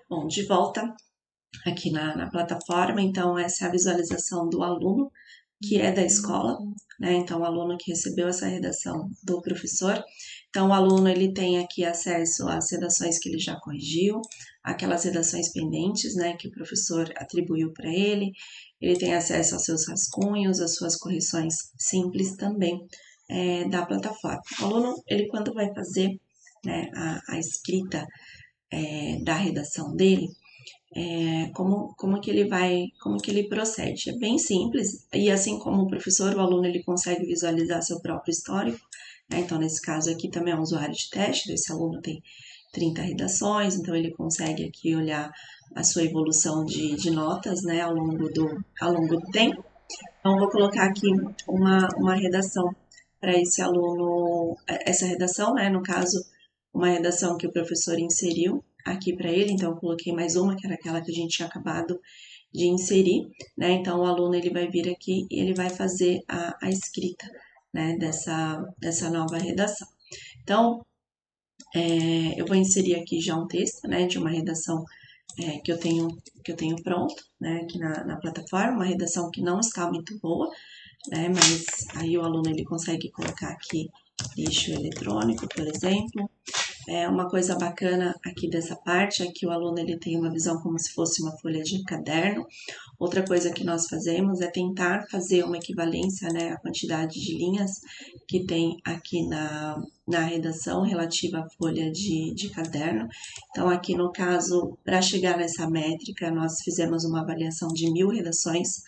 Bom, de volta aqui na plataforma, então essa é a visualização do aluno que é da escola, né? Então o aluno que recebeu essa redação do professor. Então o aluno ele tem aqui acesso às redações que ele já corrigiu, aquelas redações pendentes, né, que o professor atribuiu para ele. Ele tem acesso aos seus rascunhos, às suas correções simples também da plataforma. O aluno ele quando vai fazer, né, a escrita da redação dele, como que ele procede. É bem simples, e assim como o professor, o aluno ele consegue visualizar seu próprio histórico, né? Então, nesse caso aqui também é um usuário de teste, esse aluno tem 30 redações, então ele consegue aqui olhar a sua evolução de notas, né, ao longo do tempo. Então, vou colocar aqui uma redação para esse aluno, essa redação, né, no caso, uma redação que o professor inseriu aqui para ele, então eu coloquei mais uma, que era aquela que a gente tinha acabado de inserir, né, então o aluno ele vai vir aqui e ele vai fazer a escrita, né, dessa nova redação. Então, eu vou inserir aqui já um texto, né, de uma redação que eu tenho pronto, né, aqui na plataforma, uma redação que não está muito boa, né, mas aí o aluno ele consegue colocar aqui lixo eletrônico, por exemplo. Uma coisa bacana aqui dessa parte é que o aluno ele tem uma visão como se fosse uma folha de caderno. Outra coisa que nós fazemos é tentar fazer uma equivalência, né, à quantidade de linhas que tem aqui na redação relativa à folha de caderno. Então, aqui no caso, para chegar nessa métrica, nós fizemos uma avaliação de 1000 redações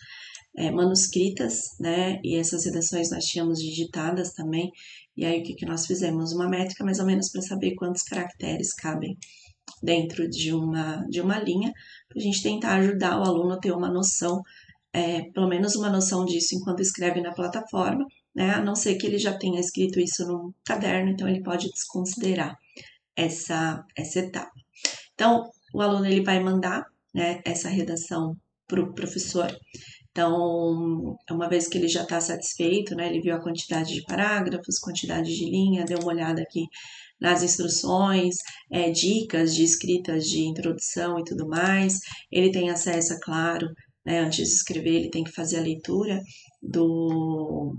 manuscritas, né? E essas redações nós tínhamos digitadas também. E aí, o que nós fizemos? Uma métrica mais ou menos para saber quantos caracteres cabem dentro de uma linha, para a gente tentar ajudar o aluno a ter uma noção, pelo menos uma noção disso enquanto escreve na plataforma, né? A não ser que ele já tenha escrito isso num caderno, então ele pode desconsiderar essa etapa. Então, o aluno ele vai mandar, né, essa redação para o professor. Então, uma vez que ele já está satisfeito, né, ele viu a quantidade de parágrafos, quantidade de linha, deu uma olhada aqui nas instruções, dicas de escritas de introdução e tudo mais. Ele tem acesso, é claro, né, antes de escrever, ele tem que fazer a leitura do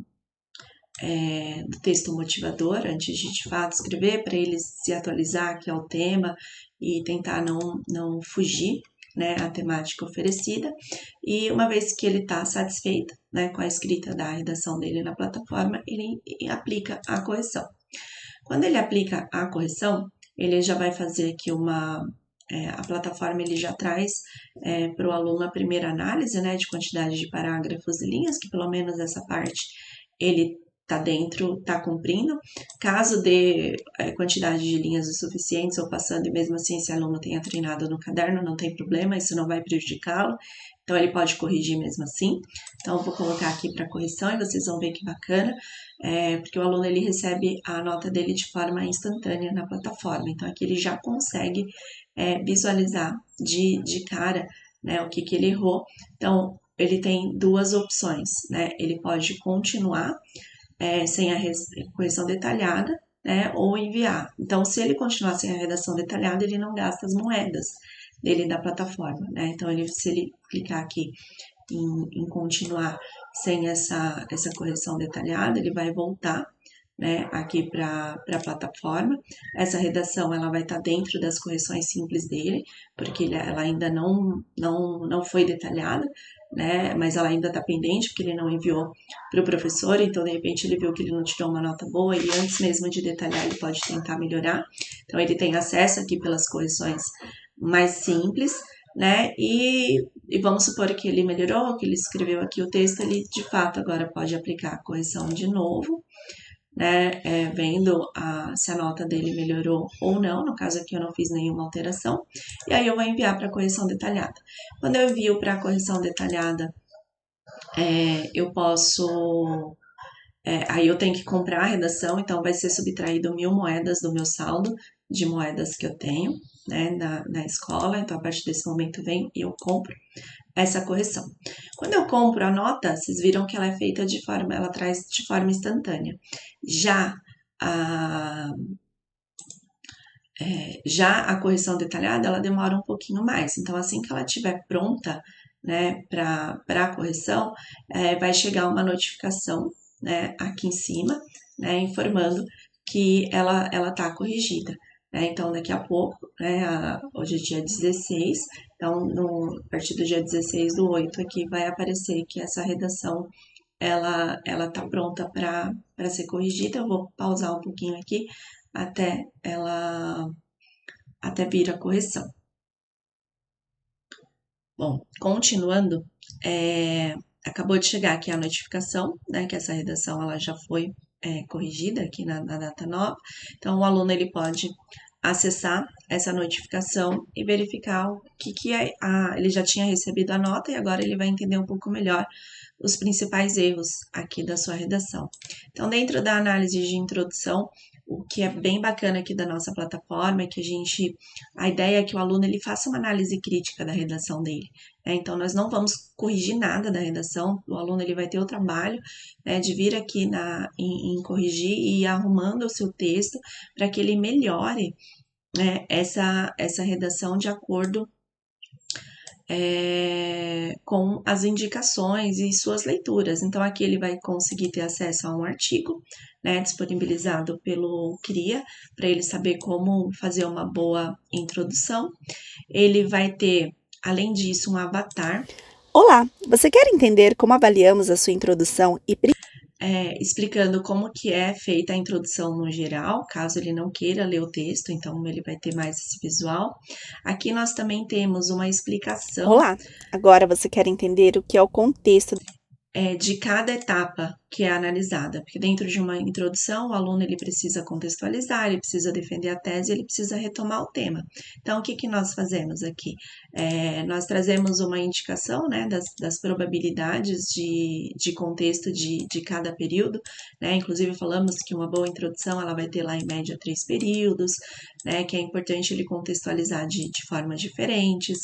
texto motivador, antes de fato escrever, para ele se atualizar aqui ao tema e tentar não fugir, né, a temática oferecida. E uma vez que ele está satisfeito, né, com a escrita da redação dele na plataforma, ele aplica a correção. Quando ele aplica a correção, ele já vai fazer aqui a plataforma ele já traz para o aluno a primeira análise, né, de quantidade de parágrafos e linhas, que pelo menos essa parte ele está dentro, está cumprindo. Caso dê quantidade de linhas o suficientes ou passando, e mesmo assim esse aluno tenha treinado no caderno, não tem problema, isso não vai prejudicá-lo. Então, ele pode corrigir mesmo assim. Então, eu vou colocar aqui para correção e vocês vão ver que bacana, porque o aluno ele recebe a nota dele de forma instantânea na plataforma. Então, aqui ele já consegue visualizar de cara, né, o que ele errou. Então, ele tem duas opções, né? Ele pode continuar sem a correção detalhada, né, ou enviar. Então, se ele continuar sem a redação detalhada, ele não gasta as moedas dele da plataforma, né? Então, se ele clicar aqui em continuar sem essa correção detalhada, ele vai voltar, né, aqui para a plataforma. Essa redação ela vai estar dentro das correções simples dele, porque ela ainda não foi detalhada, né, mas ela ainda está pendente, porque ele não enviou para o professor, então de repente ele viu que ele não tirou uma nota boa e antes mesmo de detalhar ele pode tentar melhorar. Então ele tem acesso aqui pelas correções mais simples, né, e vamos supor que ele melhorou, que ele escreveu aqui o texto, ele de fato agora pode aplicar a correção de novo, né, vendo se a nota dele melhorou ou não. No caso aqui eu não fiz nenhuma alteração, e aí eu vou enviar para a correção detalhada. Quando eu envio para a correção detalhada, eu posso... aí eu tenho que comprar a redação, então vai ser subtraído 1000 moedas do meu saldo de moedas que eu tenho, né, na escola. Então, a partir desse momento vem e eu compro essa correção. Quando eu compro a nota, vocês viram que ela é feita ela traz de forma instantânea. Já Já a correção detalhada, ela demora um pouquinho mais. Então, assim que ela estiver pronta, né, para a correção, vai chegar uma notificação, né, aqui em cima, né, informando que ela está corrigida. Né? Então, daqui a pouco, né, hoje é dia 16, então, a partir do dia 16/8 aqui vai aparecer que essa redação ela tá pronta para ser corrigida. Eu vou pausar um pouquinho aqui até ela até vir a correção. Bom, continuando, acabou de chegar aqui a notificação, né, que essa redação ela já foi corrigida aqui na data nova. Então, o aluno ele pode acessar essa notificação e verificar o que é. Ele já tinha recebido a nota e agora ele vai entender um pouco melhor os principais erros aqui da sua redação. Então, dentro da análise de introdução, o que é bem bacana aqui da nossa plataforma é que a ideia é que o aluno ele faça uma análise crítica da redação dele. Né? Então, nós não vamos corrigir nada da redação, o aluno ele vai ter o trabalho, né, de vir aqui em corrigir e ir arrumando o seu texto para que ele melhore, né, essa redação de acordo com as indicações e suas leituras. Então, aqui ele vai conseguir ter acesso a um artigo, né, disponibilizado pelo CRIA, para ele saber como fazer uma boa introdução. Ele vai ter, além disso, um avatar. Olá, você quer entender como avaliamos a sua introdução e Explicando como que é feita a introdução no geral, caso ele não queira ler o texto, então ele vai ter mais esse visual. Aqui nós também temos uma explicação Olá, agora você quer entender o que é o contexto de cada etapa que é analisada, porque dentro de uma introdução o aluno ele precisa contextualizar, ele precisa defender a tese, ele precisa retomar o tema. Então, o que nós fazemos aqui? Nós trazemos uma indicação, né, das probabilidades de contexto de cada período, né, inclusive falamos que uma boa introdução ela vai ter lá em média 3 períodos, né, que é importante ele contextualizar de formas diferentes.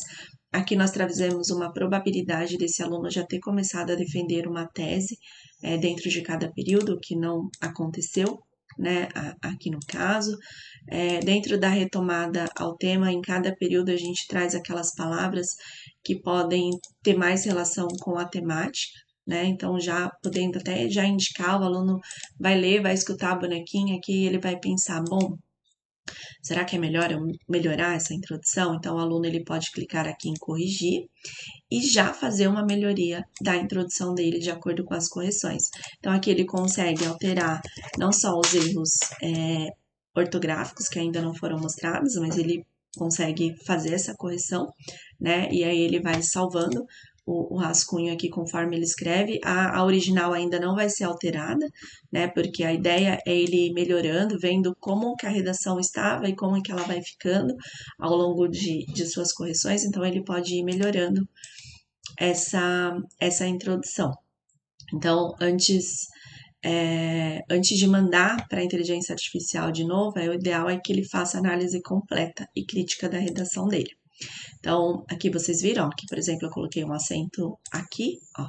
Aqui nós trazemos uma probabilidade desse aluno já ter começado a defender uma tese dentro de cada período, que não aconteceu, né, aqui no caso. Dentro da retomada ao tema, em cada período a gente traz aquelas palavras que podem ter mais relação com a temática, né? Então, já podendo até já indicar, o aluno vai ler, vai escutar a bonequinha aqui e ele vai pensar, bom, será que é melhor eu melhorar essa introdução? Então, o aluno ele pode clicar aqui em corrigir e já fazer uma melhoria da introdução dele de acordo com as correções. Então, aqui ele consegue alterar não só os erros ortográficos que ainda não foram mostrados, mas ele consegue fazer essa correção, né? E aí ele vai salvando o rascunho aqui conforme ele escreve. A original ainda não vai ser alterada, né? Porque a ideia é ele ir melhorando, vendo como que a redação estava e como que ela vai ficando ao longo de suas correções. Então, ele pode ir melhorando essa introdução. Então, antes de mandar para a inteligência artificial de novo, o ideal é que ele faça análise completa e crítica da redação dele. Então, aqui vocês viram que, por exemplo, eu coloquei um acento aqui, ó,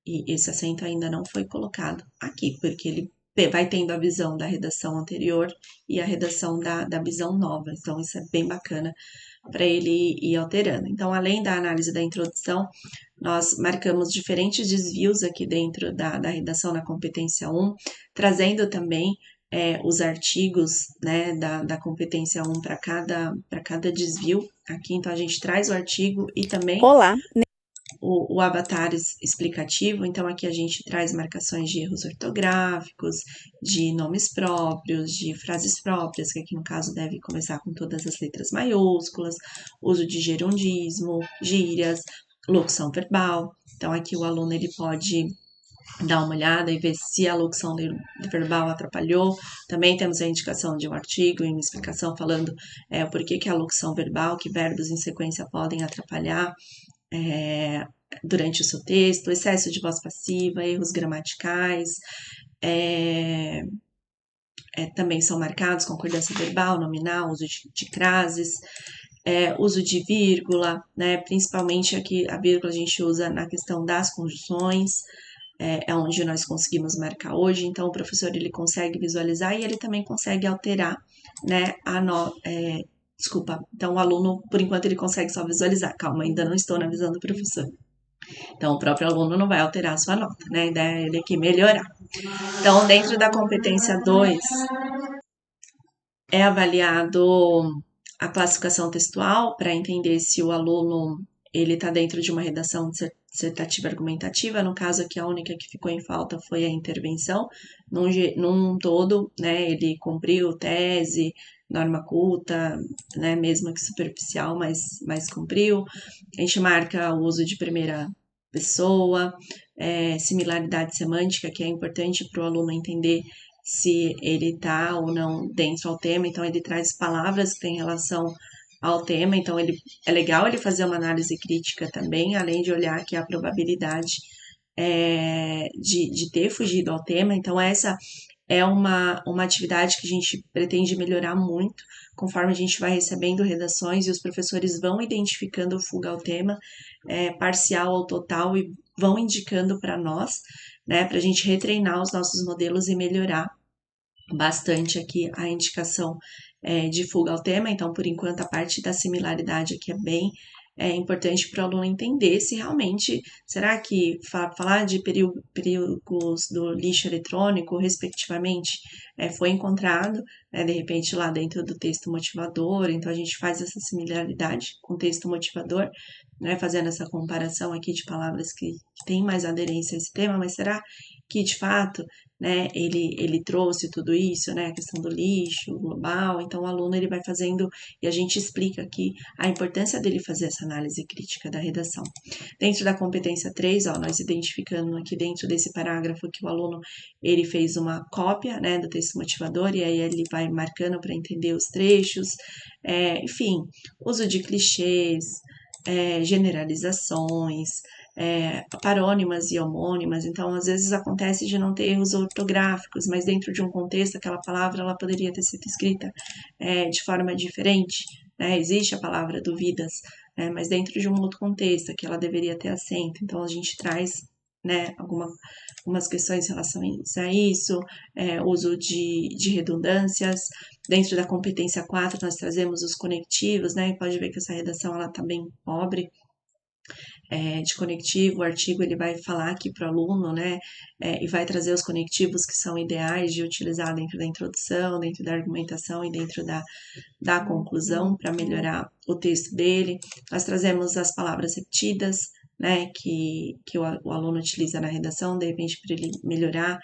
e esse acento ainda não foi colocado aqui, porque ele vai tendo a visão da redação anterior e a redação da visão nova. Então, isso é bem bacana para ele ir alterando. Então, além da análise da introdução, nós marcamos diferentes desvios aqui dentro da redação na competência 1, trazendo também os artigos, né, da competência 1 para cada desvio aqui. Então, a gente traz o artigo e também Olá, o avatar explicativo. Então, aqui a gente traz marcações de erros ortográficos, de nomes próprios, de frases próprias, que aqui no caso deve começar com todas as letras maiúsculas, uso de gerundismo, gírias, locução verbal. Então, aqui o aluno ele pode dar uma olhada e ver se a locução verbal atrapalhou. Também temos a indicação de um artigo e uma explicação falando por que a locução verbal, que verbos em sequência podem atrapalhar durante o seu texto, excesso de voz passiva, erros gramaticais, também são marcados, concordância verbal, nominal, uso de crases, uso de vírgula, né? Principalmente aqui a vírgula a gente usa na questão das conjunções, é onde nós conseguimos marcar hoje. Então, o professor ele consegue visualizar e ele também consegue alterar né, desculpa, então o aluno, por enquanto, ele consegue só visualizar. Calma, ainda não estou na visão do professor. Então, o próprio aluno não vai alterar a sua nota, né? A ideia é ele aqui melhorar. Então, dentro da competência 2, é avaliado a classificação textual para entender se o aluno ele está dentro de uma redação dissertativa argumentativa. No caso aqui, a única que ficou em falta foi a intervenção. Num todo, né, ele cumpriu tese, norma culta, né, mesmo que superficial, mas cumpriu. A gente marca o uso de primeira pessoa, similaridade semântica, que é importante para o aluno entender se ele está ou não dentro ao tema, então ele traz palavras que têm relação ao tema, então é legal ele fazer uma análise crítica também, além de olhar aqui a probabilidade de ter fugido ao tema, então essa é uma atividade que a gente pretende melhorar muito, conforme a gente vai recebendo redações e os professores vão identificando fuga ao tema, parcial ou total, e vão indicando para nós, né, para a gente retreinar os nossos modelos e melhorar bastante aqui a indicação de fuga ao tema. Então, por enquanto, a parte da similaridade aqui é bem importante para o aluno entender se realmente, será que falar de perigos do lixo eletrônico, respectivamente, foi encontrado, de repente, lá dentro do texto motivador. Então, a gente faz essa similaridade com o texto motivador, né, fazendo essa comparação aqui de palavras que têm mais aderência a esse tema, mas será que, de fato, né, ele trouxe tudo isso, né, a questão do lixo global? Então o aluno ele vai fazendo, e a gente explica aqui a importância dele fazer essa análise crítica da redação. Dentro da competência 3, nós identificando aqui dentro desse parágrafo que o aluno ele fez uma cópia, né, do texto motivador, e aí ele vai marcando para entender os trechos, enfim, uso de clichês, generalizações, parônimas e homônimas. Então, às vezes acontece de não ter erros ortográficos, mas dentro de um contexto, aquela palavra ela poderia ter sido escrita de forma diferente, né? Existe a palavra duvidas, mas dentro de um outro contexto, que ela deveria ter acento. Então, a gente traz, né, algumas questões em relação a isso, uso de redundâncias. Dentro da competência 4, nós trazemos os conectivos, né? E pode ver que essa redação ela tá bem pobre de conectivo. O artigo ele vai falar aqui para o aluno, né? E vai trazer os conectivos que são ideais de utilizar dentro da introdução, dentro da argumentação e dentro da conclusão para melhorar o texto dele. Nós trazemos as palavras repetidas, né? Que o aluno utiliza na redação, de repente, para ele melhorar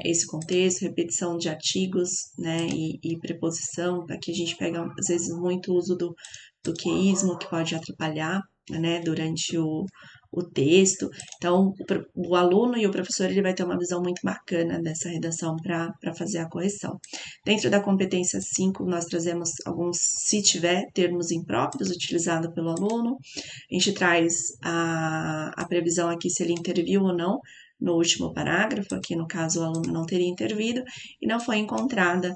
esse contexto, repetição de artigos, né, e preposição. Aqui a gente pega, às vezes, muito uso do queísmo, que pode atrapalhar, né, durante o texto. Então, o aluno e o professor ele vai ter uma visão muito bacana dessa redação para fazer a correção. Dentro da competência 5, nós trazemos alguns, se tiver, termos impróprios utilizados pelo aluno. A gente traz a previsão aqui se ele interviu ou não no último parágrafo. Aqui no caso o aluno não teria intervido e não foi encontrada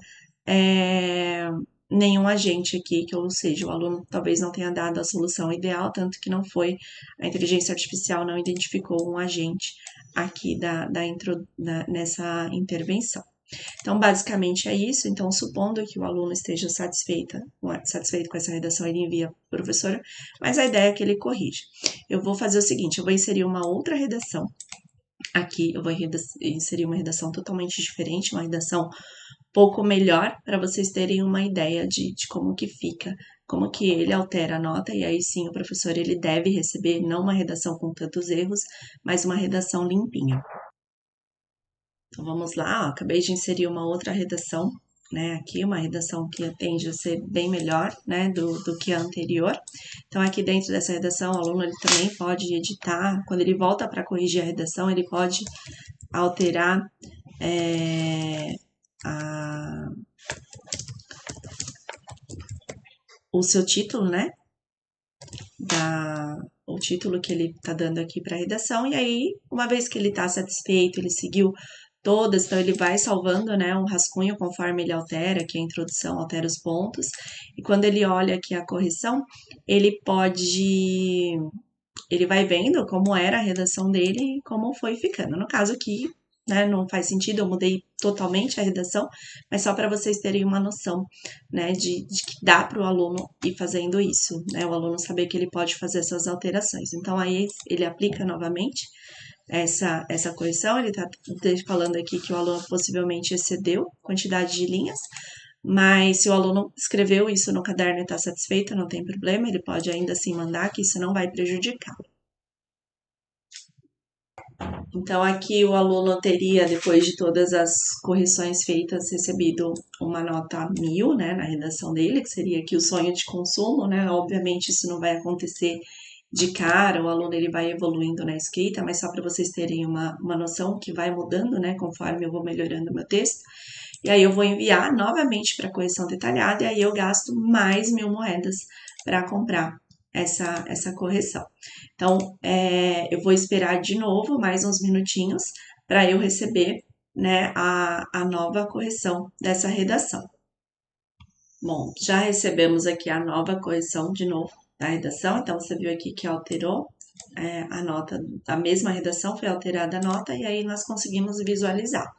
nenhum agente aqui, ou seja, o aluno talvez não tenha dado a solução ideal, tanto que não foi, a inteligência artificial não identificou um agente aqui nessa intervenção. Então, basicamente é isso. Então, supondo que o aluno esteja satisfeito com essa redação, ele envia para o professor, mas a ideia é que ele corrija. Eu vou fazer o seguinte, eu vou inserir uma outra redação. Aqui eu vou inserir uma redação totalmente diferente, uma redação pouco melhor, para vocês terem uma ideia de como que fica, como que ele altera a nota, e aí sim o professor ele deve receber não uma redação com tantos erros, mas uma redação limpinha. Então vamos lá, acabei de inserir uma outra redação, né, aqui uma redação que tende a ser bem melhor, né, do que a anterior. Então aqui dentro dessa redação o aluno ele também pode editar, quando ele volta para corrigir a redação ele pode alterar o seu título, né, o título que ele está dando aqui para a redação, e aí uma vez que ele está satisfeito, ele seguiu todas, então ele vai salvando, né, um rascunho conforme ele altera, aqui a introdução altera os pontos, e quando ele olha aqui a correção, ele vai vendo como era a redação dele e como foi ficando. No caso aqui, né? Não faz sentido, eu mudei totalmente a redação, mas só para vocês terem uma noção, né, de que dá para o aluno ir fazendo isso, né? O aluno saber que ele pode fazer essas alterações. Então, aí ele aplica novamente essa correção, ele está falando aqui que o aluno possivelmente excedeu a quantidade de linhas, mas se o aluno escreveu isso no caderno e está satisfeito, não tem problema, ele pode ainda assim mandar, que isso não vai prejudicá-lo. Então, aqui o aluno teria, depois de todas as correções feitas, recebido uma nota 1000, né, na redação dele, que seria aqui o sonho de consumo, né? Obviamente, isso não vai acontecer de cara, o aluno ele vai evoluindo na escrita, mas só para vocês terem uma noção que vai mudando, né, conforme eu vou melhorando o meu texto. E aí eu vou enviar novamente para correção detalhada, e aí eu gasto mais 1000 moedas para comprar essa correção. Então, eu vou esperar de novo mais uns minutinhos para eu receber, né, a nova correção dessa redação. Bom, já recebemos aqui a nova correção de novo da redação, então você viu aqui que alterou a nota, a mesma redação foi alterada a nota, e aí nós conseguimos visualizar.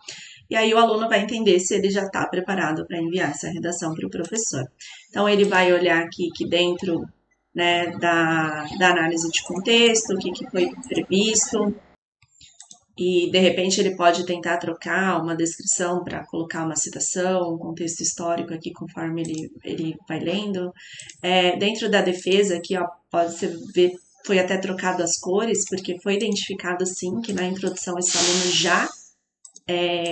E aí o aluno vai entender se ele já está preparado para enviar essa redação para o professor. Então, ele vai olhar aqui que dentro, né, da análise de contexto, o que foi previsto, e de repente ele pode tentar trocar uma descrição para colocar uma citação, um contexto histórico aqui conforme ele vai lendo. Dentro da defesa aqui, ó, pode ser ver, foi até trocado as cores, porque foi identificado sim que na introdução esse aluno já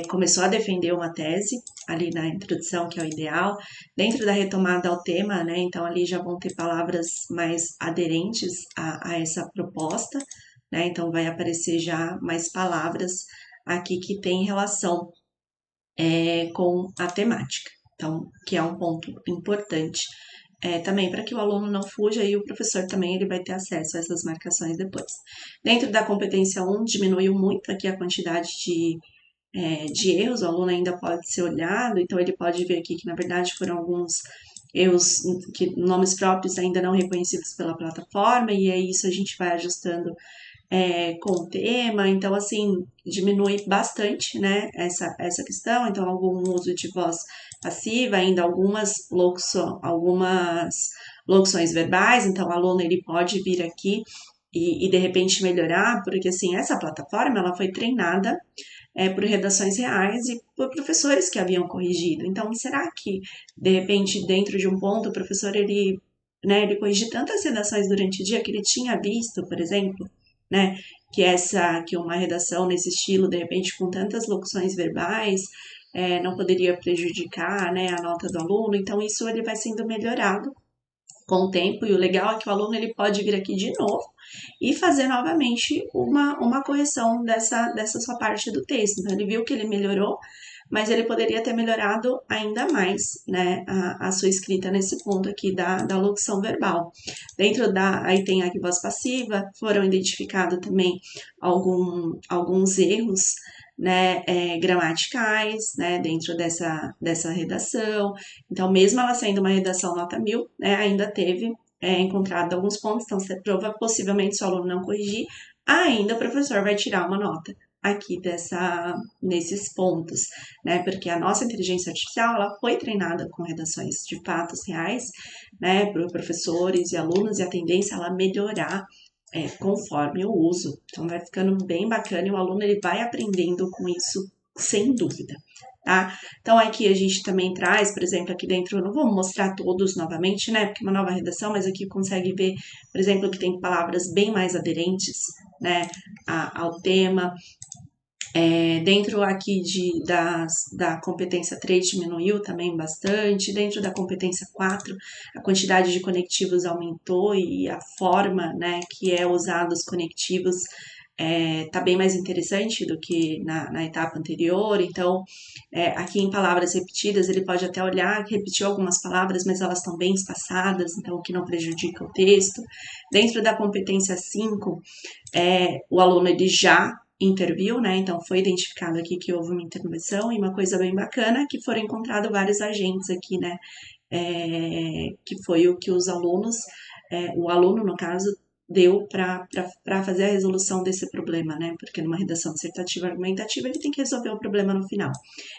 começou a defender uma tese, ali na introdução, que é o ideal, dentro da retomada ao tema, né? Então ali já vão ter palavras mais aderentes a essa proposta, né? Então vai aparecer já mais palavras aqui que tem relação com a temática. Então, que é um ponto importante também para que o aluno não fuja e o professor também ele vai ter acesso a essas marcações depois. Dentro da competência 1, diminuiu muito aqui a quantidade de erros, o aluno ainda pode ser olhado, então ele pode ver aqui que na verdade foram alguns erros, que nomes próprios ainda não reconhecidos pela plataforma, e aí isso a gente vai ajustando com o tema, então assim, diminui bastante, né, essa questão, então algum uso de voz passiva, ainda algumas locuções verbais, então o aluno ele pode vir aqui e de repente melhorar, porque assim, essa plataforma ela foi treinada por redações reais e por professores que haviam corrigido. Então, será que, de repente, dentro de um ponto, o professor ele corrigiu tantas redações durante o dia que ele tinha visto, por exemplo, né, que uma redação nesse estilo, de repente, com tantas locuções verbais, não poderia prejudicar, né, a nota do aluno. Então, isso ele vai sendo melhorado com o tempo, e o legal é que o aluno ele pode vir aqui de novo e fazer novamente uma correção dessa sua parte do texto. Então, ele viu que ele melhorou, mas ele poderia ter melhorado ainda mais, né, a sua escrita nesse ponto aqui da locução verbal. Aí tem aqui voz passiva, foram identificados também alguns erros, né, gramaticais, né, dentro dessa redação. Então, mesmo ela sendo uma redação nota 1000, né, ainda teve encontrado alguns pontos, então possivelmente se o aluno não corrigir, ainda o professor vai tirar uma nota aqui nesses pontos, né, porque a nossa inteligência artificial, ela foi treinada com redações de fatos reais, né, para professores e alunos, e a tendência é ela melhorar conforme o uso. Então, vai ficando bem bacana e o aluno ele vai aprendendo com isso, sem dúvida, tá? Então, aqui a gente também traz, por exemplo, aqui dentro, eu não vou mostrar todos novamente, né, porque é uma nova redação, mas aqui consegue ver, por exemplo, que tem palavras bem mais aderentes, né, ao tema. Dentro aqui da competência 3 diminuiu também bastante, dentro da competência 4 a quantidade de conectivos aumentou e a forma, né, que é usado os conectivos tá bem mais interessante do que na etapa anterior. Então, aqui em palavras repetidas, ele pode até olhar que repetiu algumas palavras, mas elas estão bem espaçadas, então o que não prejudica o texto. Dentro da competência 5, o aluno ele já interviu, né? Então foi identificado aqui que houve uma intervenção, e uma coisa bem bacana que foram encontrados vários agentes aqui, né? Que foi o que os alunos, o aluno no caso, deu para fazer a resolução desse problema, né? Porque numa redação dissertativa argumentativa ele tem que resolver o problema no final.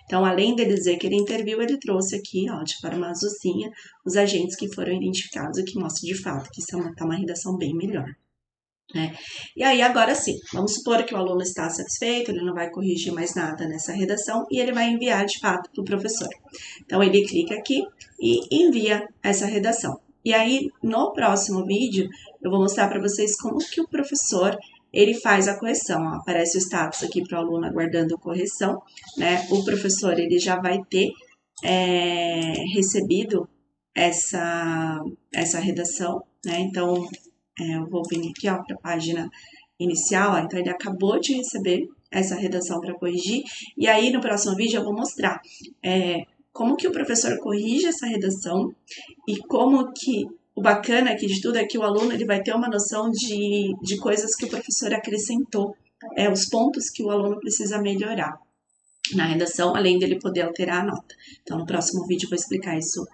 Então, além de dizer que ele interviu, ele trouxe aqui, ó, de forma azulzinha, os agentes que foram identificados, o que mostra de fato que isso tá uma redação bem melhor. Né? E aí, agora sim, vamos supor que o aluno está satisfeito, ele não vai corrigir mais nada nessa redação e ele vai enviar de fato para o professor. Então, ele clica aqui e envia essa redação. E aí, no próximo vídeo, eu vou mostrar para vocês como que o professor ele faz a correção. Ó, aparece o status aqui para o aluno aguardando correção, né? O professor ele já vai ter recebido essa redação, né? Então, eu vou vir aqui para a página inicial, ó, então ele acabou de receber essa redação para corrigir, e aí no próximo vídeo eu vou mostrar como que o professor corrige essa redação e como que o bacana aqui de tudo é que o aluno ele vai ter uma noção de coisas que o professor acrescentou, os pontos que o aluno precisa melhorar na redação, além dele poder alterar a nota. Então, no próximo vídeo eu vou explicar isso,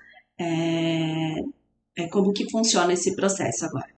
como que funciona esse processo agora.